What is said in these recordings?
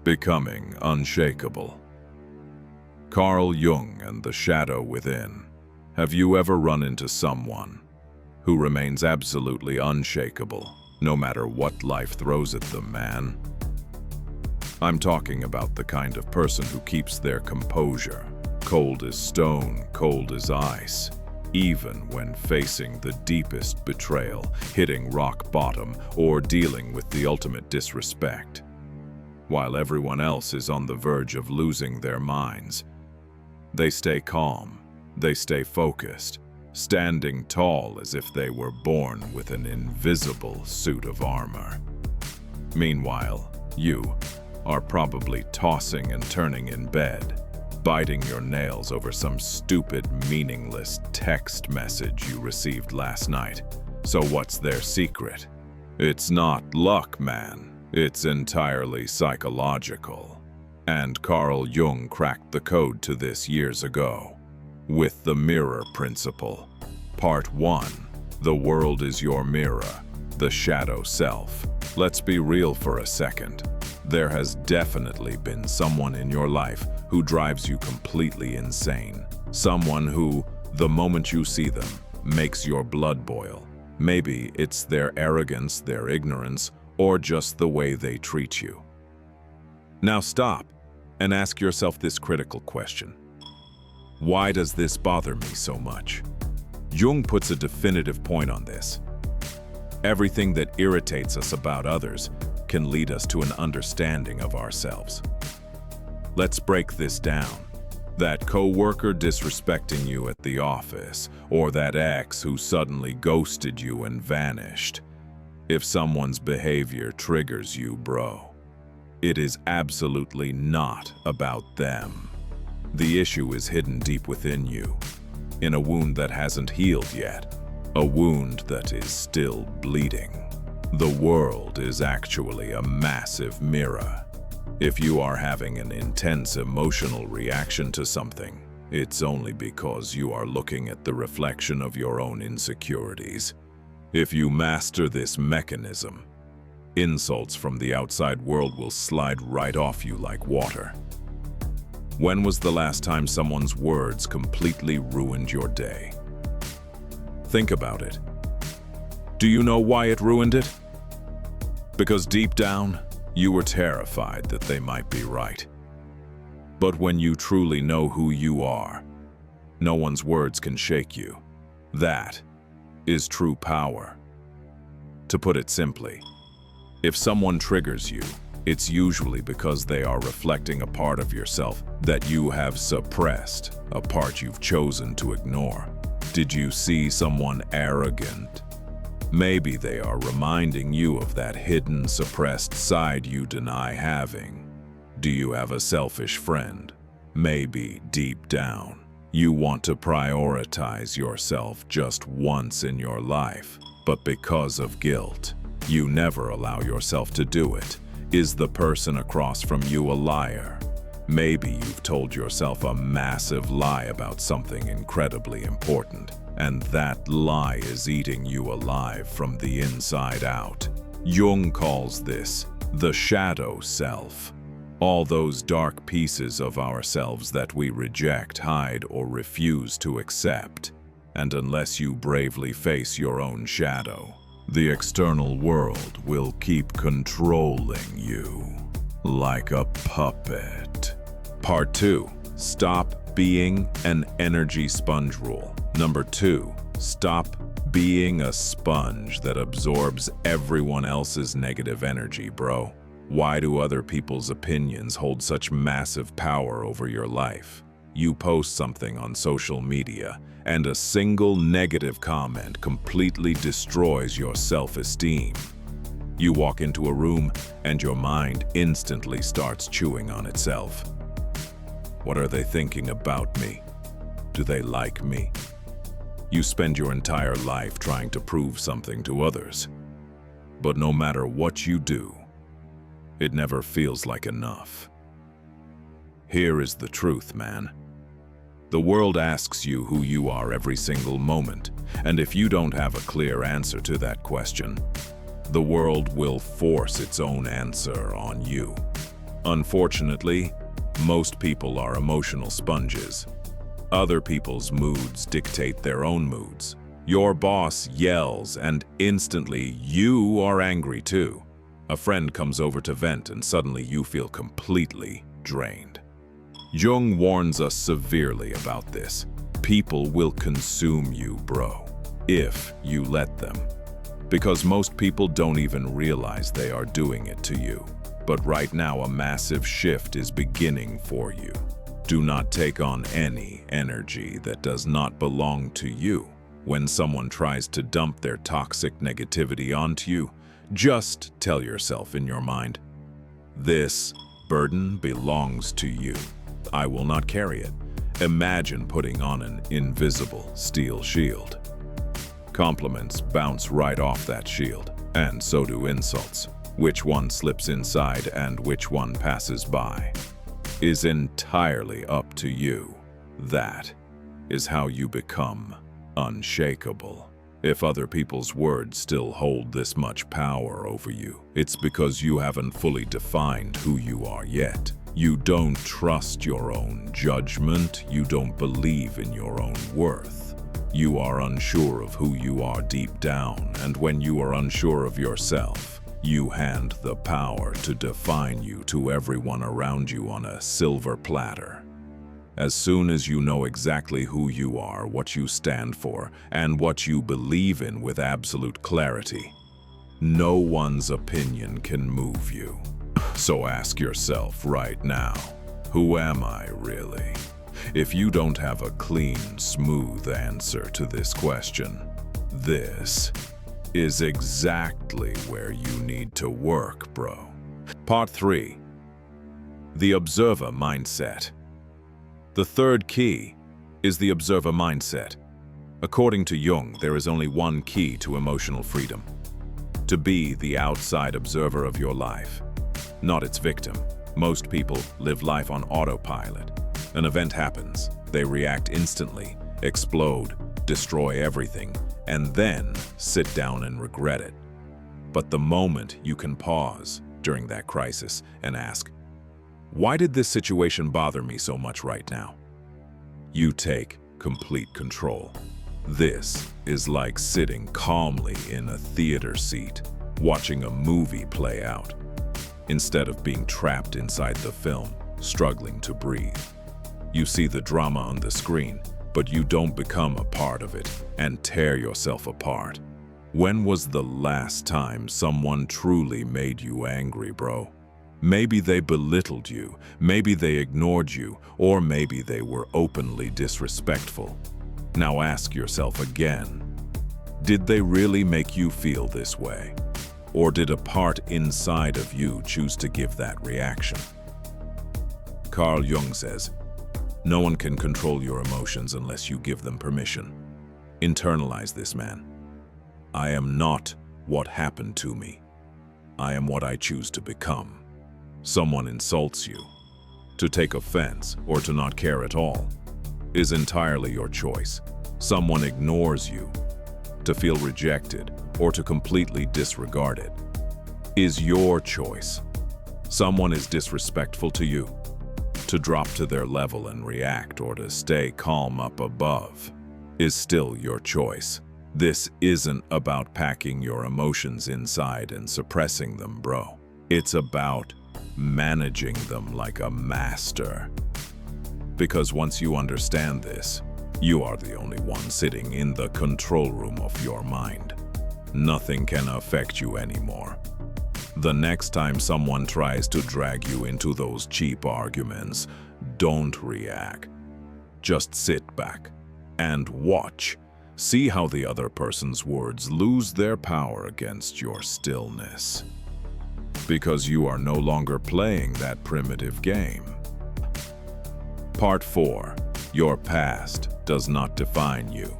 Becoming Unshakable. Carl Jung and the Shadow Within. Have you ever run into someone who remains absolutely unshakable, no matter what life throws at them, man? I'm talking about the kind of person who keeps their composure, cold as stone, cold as ice, even when facing the deepest betrayal, hitting rock bottom, or dealing with the ultimate disrespect. While everyone else is on the verge of losing their minds, they stay calm, they stay focused, standing tall as if they were born with an invisible suit of armor. Meanwhile, you are probably tossing and turning in bed, biting your nails over some stupid, meaningless text message you received last night. So what's their secret? It's not luck, man. It's entirely psychological. And Carl Jung cracked the code to this years ago, with the mirror principle. Part 1. The world is your mirror, the shadow self. Let's be real for a second. There has definitely been someone in your life who drives you completely insane. Someone who, the moment you see them, makes your blood boil. Maybe it's their arrogance, their ignorance, or just the way they treat you. Now stop and ask yourself this critical question. Why does this bother me so much? Jung puts a definitive point on this. Everything that irritates us about others can lead us to an understanding of ourselves. Let's break this down. That coworker disrespecting you at the office, or that ex who suddenly ghosted you and vanished. If someone's behavior triggers you, bro, it is absolutely not about them. The issue is hidden deep within you, in a wound that hasn't healed yet, a wound that is still bleeding. The world is actually a massive mirror. If you are having an intense emotional reaction to something, it's only because you are looking at the reflection of your own insecurities. If you master this mechanism, insults from the outside world will slide right off you like water. When was the last time someone's words completely ruined your day? Think about it. Do you know why it ruined it? Because deep down, you were terrified that they might be right. But when you truly know who you are, no one's words can shake you. That is true power. To put it simply, if someone triggers you, it's usually because they are reflecting a part of yourself that you have suppressed, a part you've chosen to ignore. Did you see someone arrogant? Maybe they are reminding you of that hidden, suppressed side you deny having. Do you have a selfish friend? Maybe deep down, you want to prioritize yourself just once in your life, but because of guilt, you never allow yourself to do it. Is the person across from you a liar? Maybe you've told yourself a massive lie about something incredibly important, and that lie is eating you alive from the inside out. Jung calls this the shadow self. All those dark pieces of ourselves that we reject, hide, or refuse to accept. And unless you bravely face your own shadow, the external world will keep controlling you like a puppet. Part 2. Stop being an energy sponge rule. Number 2. Stop being a sponge that absorbs everyone else's negative energy, bro. Why do other people's opinions hold such massive power over your life? You post something on social media, and a single negative comment completely destroys your self-esteem. You walk into a room, and your mind instantly starts chewing on itself. What are they thinking about me? Do they like me? You spend your entire life trying to prove something to others. But no matter what you do, it never feels like enough. Here is the truth, man. The world asks you who you are every single moment, and if you don't have a clear answer to that question, the world will force its own answer on you. Unfortunately, most people are emotional sponges. Other people's moods dictate their own moods. Your boss yells and instantly you are angry too. A friend comes over to vent and suddenly you feel completely drained. Jung warns us severely about this. People will consume you, bro, if you let them. Because most people don't even realize they are doing it to you. But right now a massive shift is beginning for you. Do not take on any energy that does not belong to you. When someone tries to dump their toxic negativity onto you, just tell yourself in your mind, this burden belongs to you. I will not carry it. Imagine putting on an invisible steel shield. Compliments bounce right off that shield, and so do insults. Which one slips inside and which one passes by is entirely up to you. That is how you become unshakable. If other people's words still hold this much power over you, it's because you haven't fully defined who you are yet. You don't trust your own judgment. You don't believe in your own worth. You are unsure of who you are deep down, and when you are unsure of yourself, you hand the power to define you to everyone around you on a silver platter. As soon as you know exactly who you are, what you stand for, and what you believe in with absolute clarity, no one's opinion can move you. So ask yourself right now, who am I really? If you don't have a clean, smooth answer to this question, this is exactly where you need to work, bro. Part 3. The observer mindset. The third key is the observer mindset. According to Jung, there is only one key to emotional freedom: to be the outside observer of your life, not its victim. Most people live life on autopilot. An event happens, they react instantly, explode, destroy everything, and then sit down and regret it. But the moment you can pause during that crisis and ask, why did this situation bother me so much right now? You take complete control. This is like sitting calmly in a theater seat, watching a movie play out, instead of being trapped inside the film, struggling to breathe. You see the drama on the screen, but you don't become a part of it and tear yourself apart. When was the last time someone truly made you angry, bro? Maybe they belittled you, maybe they ignored you, or maybe they were openly disrespectful. Now ask yourself again, did they really make you feel this way? Or did a part inside of you choose to give that reaction? Carl Jung says, no one can control your emotions unless you give them permission. Internalize this, man. I am not what happened to me. I am what I choose to become. Someone insults you. To take offense or to not care at all is entirely your choice. Someone ignores you. To feel rejected or to completely disregard it is your choice. Someone is disrespectful to you. To drop to their level and react or to stay calm up above is still your choice. This isn't about packing your emotions inside and suppressing them, bro. It's about managing them like a master. Because once you understand this, you are the only one sitting in the control room of your mind. Nothing can affect you anymore. The next time someone tries to drag you into those cheap arguments, don't react. Just sit back and watch. See how the other person's words lose their power against your stillness. Because you are no longer playing that primitive game. Part 4. Your past does not define you.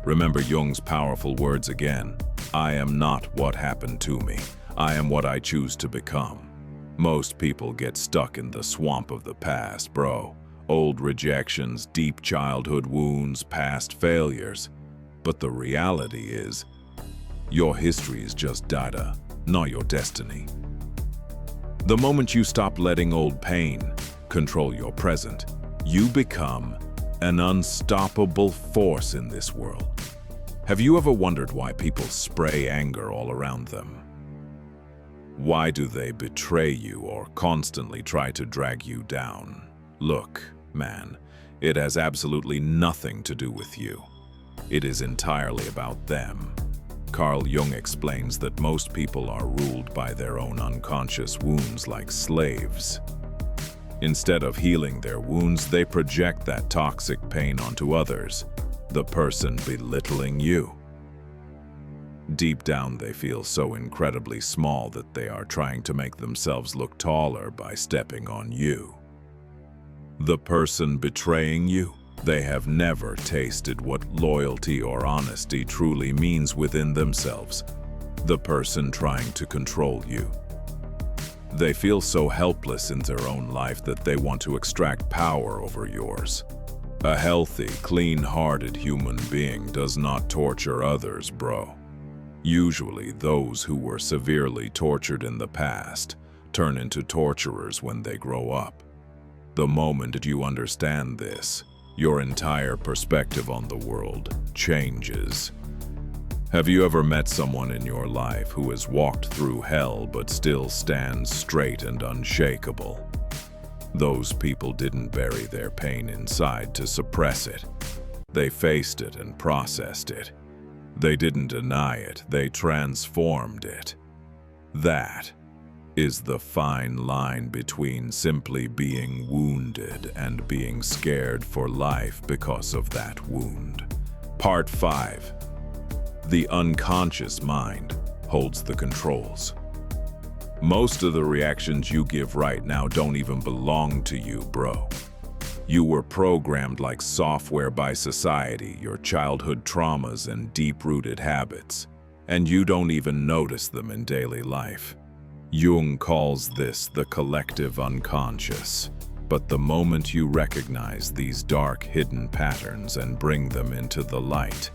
Remember Jung's powerful words again. I am not what happened to me. I am what I choose to become. Most people get stuck in the swamp of the past, bro. Old rejections, deep childhood wounds, past failures. But the reality is, your history is just data, not your destiny. The moment you stop letting old pain control your present, you become an unstoppable force in this world. Have you ever wondered why people spray anger all around them? Why do they betray you or constantly try to drag you down? Look, man, it has absolutely nothing to do with you. It is entirely about them. Carl Jung explains that most people are ruled by their own unconscious wounds like slaves. Instead of healing their wounds, they project that toxic pain onto others, the person belittling you. Deep down, they feel so incredibly small that they are trying to make themselves look taller by stepping on you. The person betraying you, they have never tasted what loyalty or honesty truly means within themselves. The person trying to control you. They feel so helpless in their own life that they want to extract power over yours. A healthy, clean-hearted human being does not torture others, bro. Usually, those who were severely tortured in the past turn into torturers when they grow up. The moment you understand this, your entire perspective on the world changes. Have you ever met someone in your life who has walked through hell but still stands straight and unshakable? Those people didn't bury their pain inside to suppress it. They faced it and processed it. They didn't deny it, they transformed it. That is the fine line between simply being wounded and being scared for life because of that wound. Part 5. The unconscious mind holds the controls. Most of the reactions you give right now don't even belong to you, bro. You were programmed like software by society, your childhood traumas and deep-rooted habits, and you don't even notice them in daily life. Jung calls this the collective unconscious. But the moment you recognize these dark hidden patterns and bring them into the light,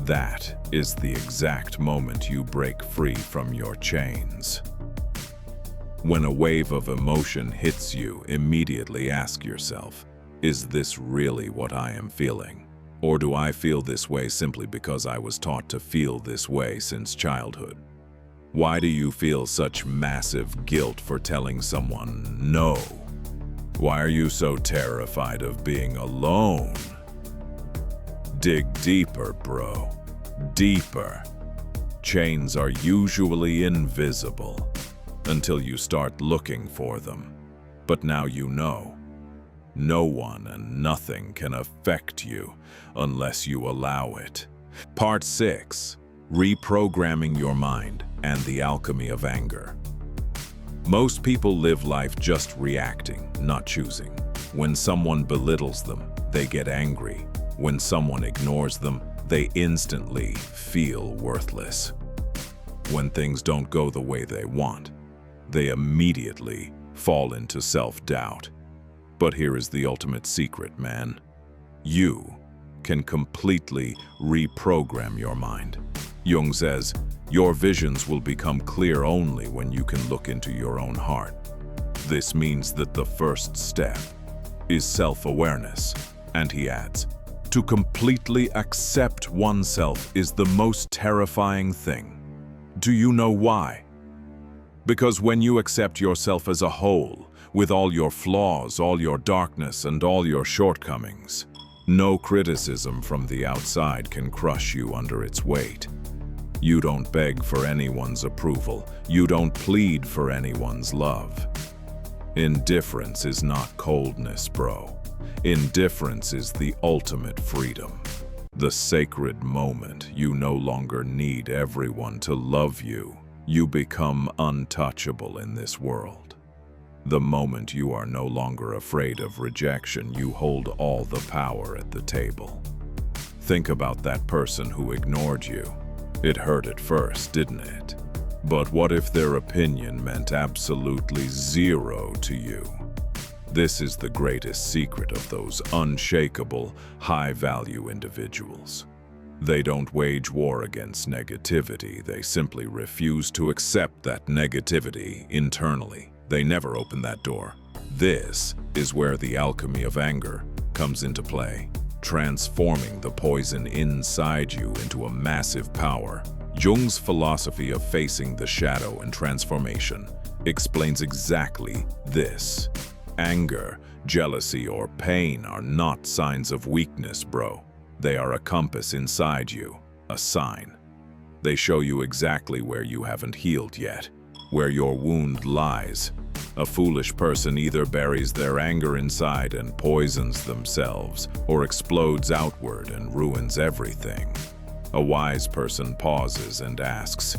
that is the exact moment you break free from your chains. When a wave of emotion hits you, immediately ask yourself, is this really what I am feeling? Or do I feel this way simply because I was taught to feel this way since childhood? Why do you feel such massive guilt for telling someone no? Why are you so terrified of being alone? Dig deeper, bro. Deeper. Chains are usually invisible until you start looking for them. But now you know. No one and nothing can affect you unless you allow it. Part 6. Reprogramming your mind and the alchemy of anger. Most people live life just reacting, not choosing. When someone belittles them, they get angry. When someone ignores them, they instantly feel worthless. When things don't go the way they want, they immediately fall into self-doubt. But here is the ultimate secret, man. You can completely reprogram your mind. Jung says, your visions will become clear only when you can look into your own heart. This means that the first step is self-awareness. And he adds, to completely accept oneself is the most terrifying thing. Do you know why? Because when you accept yourself as a whole, with all your flaws, all your darkness, and all your shortcomings, no criticism from the outside can crush you under its weight. You don't beg for anyone's approval. You don't plead for anyone's love. Indifference is not coldness, bro. Indifference is the ultimate freedom. The sacred moment you no longer need everyone to love you. You become untouchable in this world. The moment you are no longer afraid of rejection, you hold all the power at the table. Think about that person who ignored you. It hurt at first, didn't it? But what if their opinion meant absolutely zero to you? This is the greatest secret of those unshakable, high-value individuals. They don't wage war against negativity, they simply refuse to accept that negativity internally. They never open that door. This is where the alchemy of anger comes into play, transforming the poison inside you into a massive power. Jung's philosophy of facing the shadow and transformation explains exactly this. Anger, jealousy, or pain are not signs of weakness, bro. They are a compass inside you, a sign. They show you exactly where you haven't healed yet, where your wound lies. A foolish person either buries their anger inside and poisons themselves, or explodes outward and ruins everything. A wise person pauses and asks,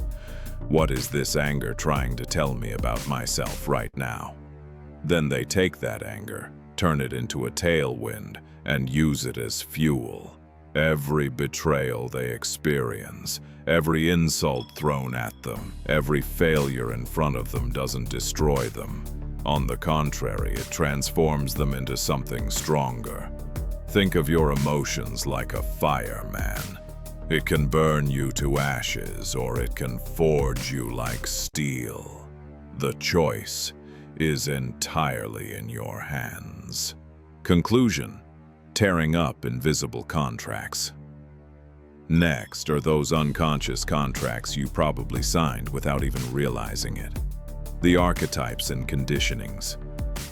"What is this anger trying to tell me about myself right now?" Then they take that anger, turn it into a tailwind, and use it as fuel. Every betrayal they experience, every insult thrown at them, every failure in front of them doesn't destroy them. On the contrary, it transforms them into something stronger. Think of your emotions like a fire, man. It can burn you to ashes, or it can forge you like steel. The choice is entirely in your hands. Conclusion: tearing up invisible contracts. Next are those unconscious contracts you probably signed without even realizing it. The archetypes and conditionings.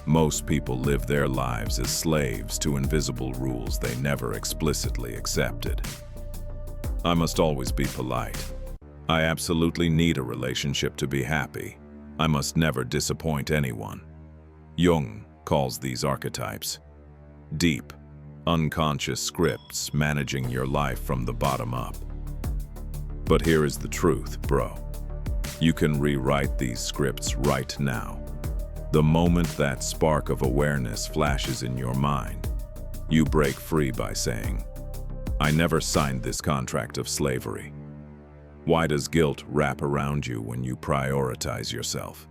Most people live their lives as slaves to invisible rules they never explicitly accepted. I must always be polite. I absolutely need a relationship to be happy. I must never disappoint anyone. Jung calls these archetypes deep, unconscious scripts managing your life from the bottom up. But here is the truth, bro. You can rewrite these scripts right now. The moment that spark of awareness flashes in your mind, you break free by saying, "I never signed this contract of slavery." Why does guilt wrap around you when you prioritize yourself?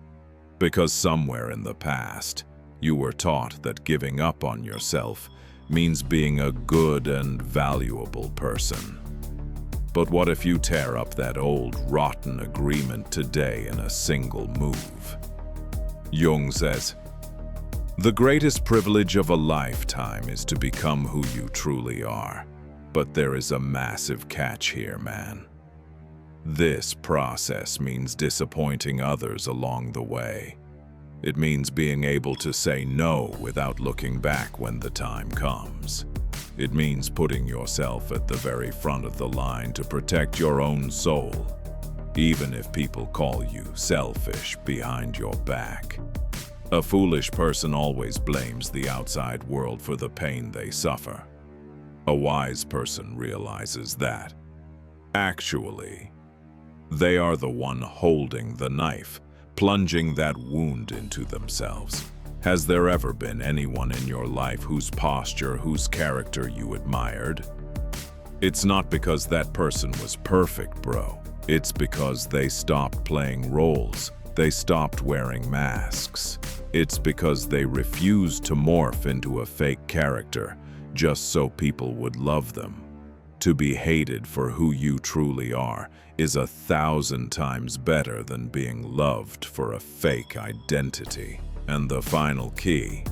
Because somewhere in the past, you were taught that giving up on yourself means being a good and valuable person. But what if you tear up that old, rotten agreement today in a single move? Jung says, "The greatest privilege of a lifetime is to become who you truly are. But there is a massive catch here, man. This process means disappointing others along the way. It means being able to say no without looking back when the time comes. It means putting yourself at the very front of the line to protect your own soul, even if people call you selfish behind your back. A foolish person always blames the outside world for the pain they suffer. A wise person realizes that, actually, they are the one holding the knife, plunging that wound into themselves. Has there ever been anyone in your life whose posture, whose character you admired? It's not because that person was perfect, bro. It's because they stopped playing roles. They stopped wearing masks. It's because they refused to morph into a fake character just so people would love them. To be hated for who you truly are is 1,000 times better than being loved for a fake identity. And the final key: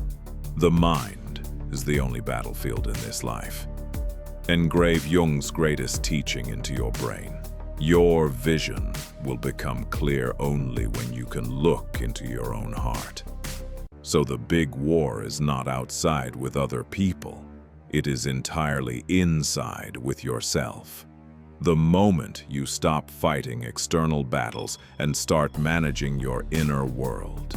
the mind is the only battlefield in this life. Engrave Jung's greatest teaching into your brain. Your vision will become clear only when you can look into your own heart. So the big war is not outside with other people. It is entirely inside with yourself. The moment you stop fighting external battles and start managing your inner world,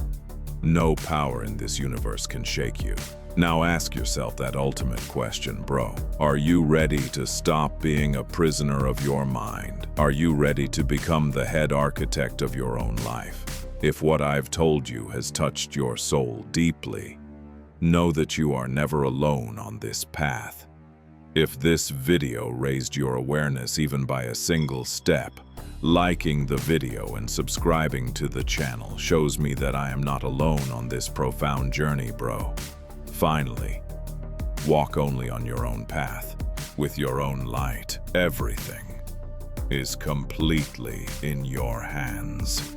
no power in this universe can shake you. Now ask yourself that ultimate question, bro. Are you ready to stop being a prisoner of your mind? Are you ready to become the head architect of your own life? If what I've told you has touched your soul deeply, know that you are never alone on this path. If this video raised your awareness even by a single step, liking the video and subscribing to the channel shows me that I am not alone on this profound journey, bro. Finally, walk only on your own path, with your own light. Everything is completely in your hands.